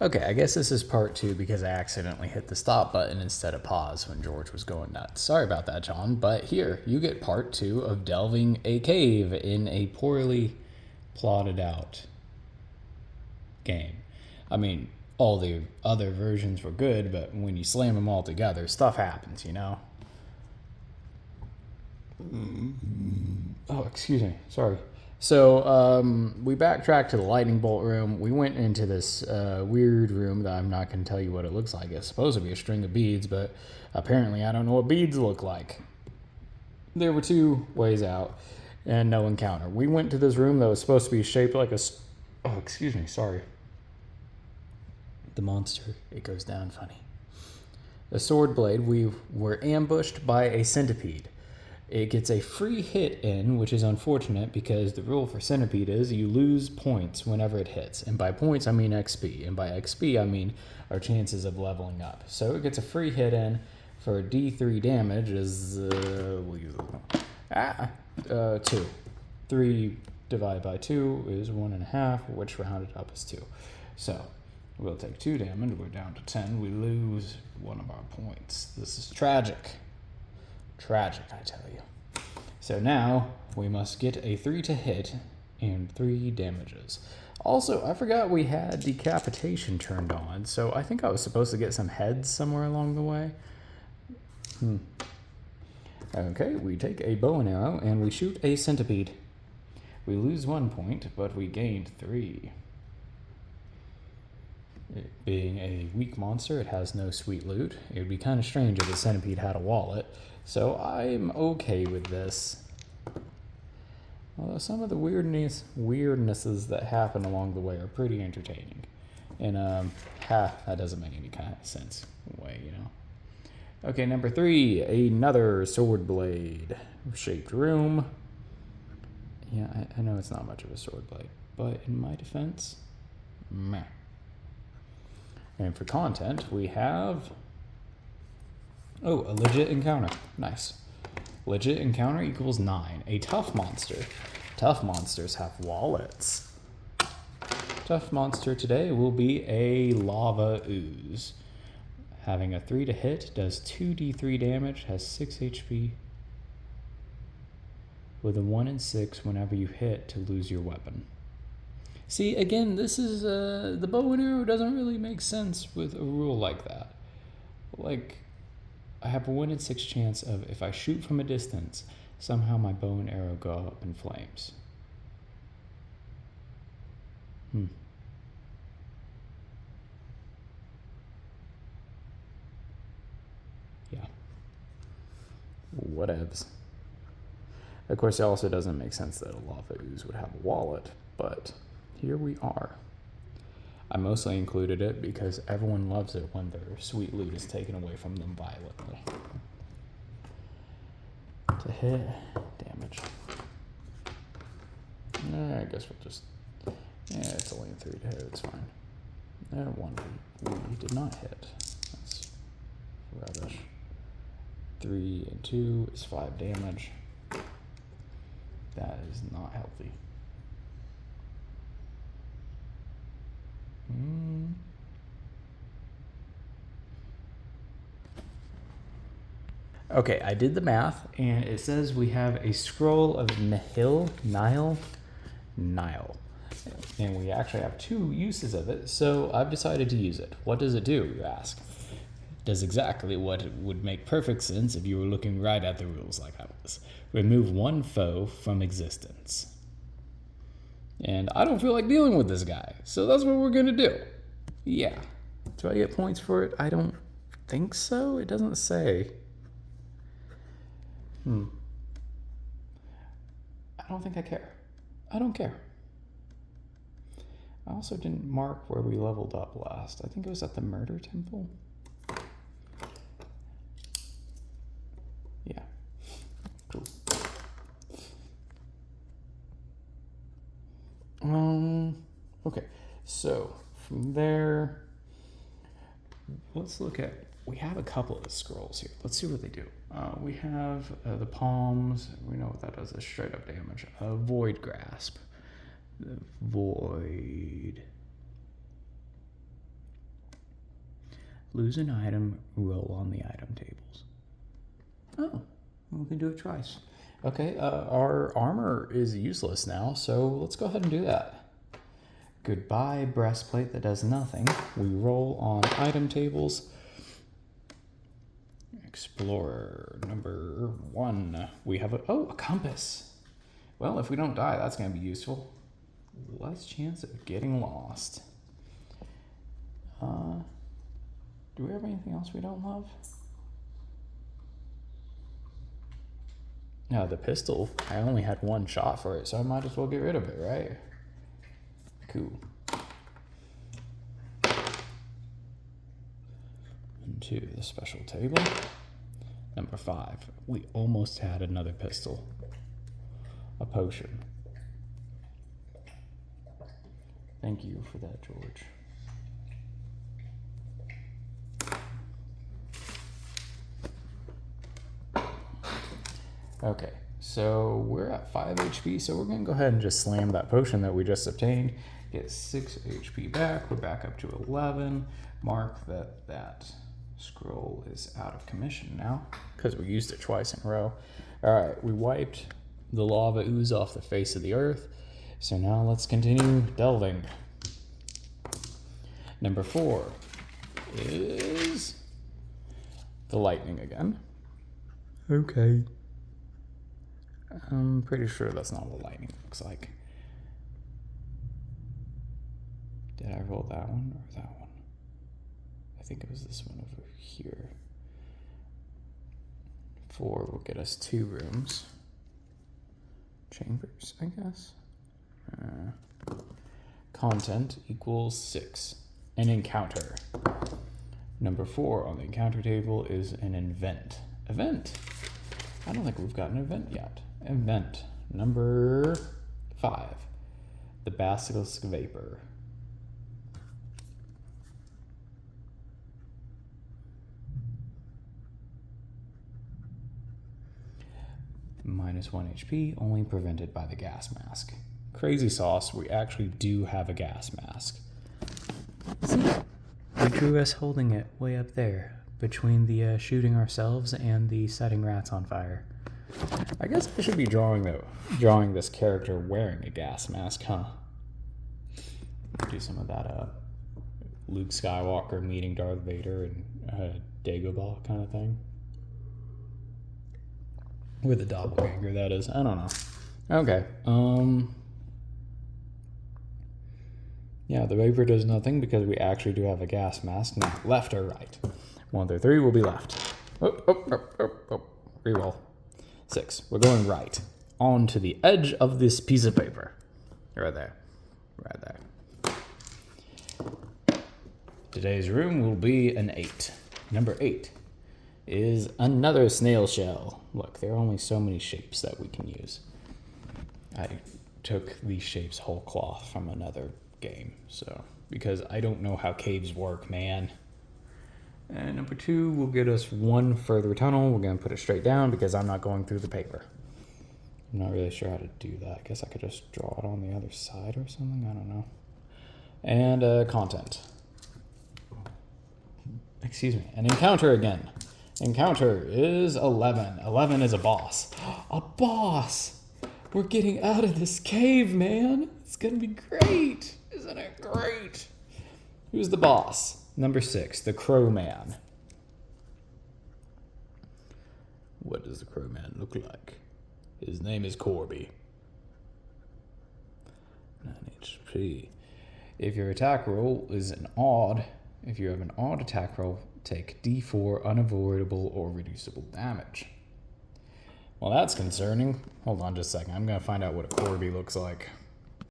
Okay, I guess this is part 2 because I accidentally hit the stop button instead of pause when George was going nuts. Sorry about that, John, but here, you get part 2 of delving a cave in a poorly plotted out game. I mean, all the other versions were good, but when you slam them all together, stuff happens, you know? Oh, excuse me. Sorry. So we backtracked to the lightning bolt room. We went into this weird room that I'm not going to tell you what it looks like. It's supposed to be a string of beads, but apparently I don't know what beads look like. There were 2 ways out and no encounter. We went to this room that was supposed to be shaped like a... Oh, excuse me. Sorry. The monster. It goes down funny. A sword blade. We were ambushed by a centipede. It gets a free hit in, which is unfortunate because the rule for centipede is you lose points whenever it hits. And by points, I mean XP. And by XP, I mean our chances of leveling up. So it gets a free hit in for D3 damage is 2. 3 divided by 2 is 1.5, which rounded up is 2. So we'll take 2 damage. We're down to 10. We lose 1 of our points. This is tragic. Tragic, I tell you. So now we must get a 3 to hit and 3 damages. Also, I forgot we had decapitation turned on, so I think I was supposed to get some heads somewhere along the way. Okay, we take a bow and arrow and we shoot a centipede. We lose 1 point, but we gained 3. It being a weak monster, it has no sweet loot. It would be kind of strange if the centipede had a wallet. So I'm okay with this. Although some of the weirdnesses that happen along the way are pretty entertaining. And, that doesn't make any kind of sense. Way, you know. Okay, number 3, another sword blade shaped room. Yeah, I know it's not much of a sword blade, but in my defense, meh. And for content, we have... Oh, a legit encounter. Nice. Legit encounter equals 9. A tough monster. Tough monsters have wallets. Tough monster today will be a lava ooze. Having a 3 to hit, does 2d3 damage, has 6 HP. With a 1 and 6 whenever you hit to lose your weapon. See, again, this is, the bow and arrow doesn't really make sense with a rule like that. Like, I have a 1 in 6 chance of, if I shoot from a distance, somehow my bow and arrow go up in flames. Yeah. Whatevs. Of course, it also doesn't make sense that a lava ooze would have a wallet, but here we are. I mostly included it because everyone loves it when their sweet loot is taken away from them violently. To hit, damage. I guess we'll just... Yeah, it's only a 3 to hit, it's fine. 1 we did not hit. That's rubbish. 3 and 2 is 5 damage. That is not healthy. Okay, I did the math, and it says we have a scroll of Nile. And we actually have 2 uses of it, so I've decided to use it. What does it do, you ask? It does exactly what would make perfect sense if you were looking right at the rules like I was. Remove 1 foe from existence. And I don't feel like dealing with this guy, so that's what we're gonna do. Yeah. Do I get points for it? I don't think so. It doesn't say. I don't think I care. I don't care. I also didn't mark where we leveled up last. I think it was at the Murder Temple. Yeah. Cool. Okay. So from there, let's look at, we have a couple of scrolls here. Let's see what they do. We have the palms. We know what that does, is straight up damage. Void grasp. The void. Lose an item, roll on the item tables. Oh, we can do it twice. Okay, our armor is useless now, so let's go ahead and do that. Goodbye, breastplate that does nothing. We roll on item tables. Explorer number 1. We have a compass. Well, if we don't die, that's going to be useful. Less chance of getting lost. Do we have anything else we don't love? No, the pistol, I only had 1 shot for it, so I might as well get rid of it, right? Cool. Into the special table. Number 5. We almost had another pistol. A potion. Thank you for that, George. Okay, so we're at 5 HP, so we're gonna go ahead and just slam that potion that we just obtained. Get 6 HP back. We're back up to 11. Mark that scroll is out of commission now because we used it twice in a row. All right, we wiped the lava ooze off the face of the earth. So now let's continue delving. Number 4 is the lightning again. Okay. I'm pretty sure that's not what lightning looks like. Did I roll that one or that one? I think it was this one over here. 4 will get us 2 rooms. Chambers, I guess. Content equals 6. An encounter. Number 4 on the encounter table is an event. Event? I don't think we've got an event yet. Event. Number 5. The basilisk vapor. -1 HP, only prevented by the gas mask. Crazy sauce, we actually do have a gas mask. See? We drew us holding it way up there, between the shooting ourselves and the setting rats on fire. I guess I should be drawing this character wearing a gas mask, huh? Do some of that Luke Skywalker meeting Darth Vader and Dagobah kind of thing. With a doppelganger, that is. I don't know. Okay. Yeah, the vapor does nothing because we actually do have a gas mask. Now, left or right? 1 through 3 will be left. Reroll. 6. We're going right. On to the edge of this piece of paper. Right there. Right there. Today's room will be an 8. Number 8 is another snail shell. Look, there are only so many shapes that we can use. I took these shapes whole cloth from another game, so because I don't know how caves work, man. And number 2 will get us 1 further tunnel. We're gonna put it straight down because I'm not going through the paper. I'm not really sure how to do that. I guess I could just draw it on the other side or something. I don't know. And content. Excuse me. An encounter again. Encounter is 11. 11 is a boss. A boss! We're getting out of this cave, man. It's gonna be great. Isn't it great? Who's the boss? Number 6, the Crow Man. What does the Crow Man look like? His name is Corby. 9 HP. If your attack roll is if you have an odd attack roll, take D4 unavoidable or reducible damage. Well, that's concerning. Hold on just a second. I'm going to find out what a Corby looks like.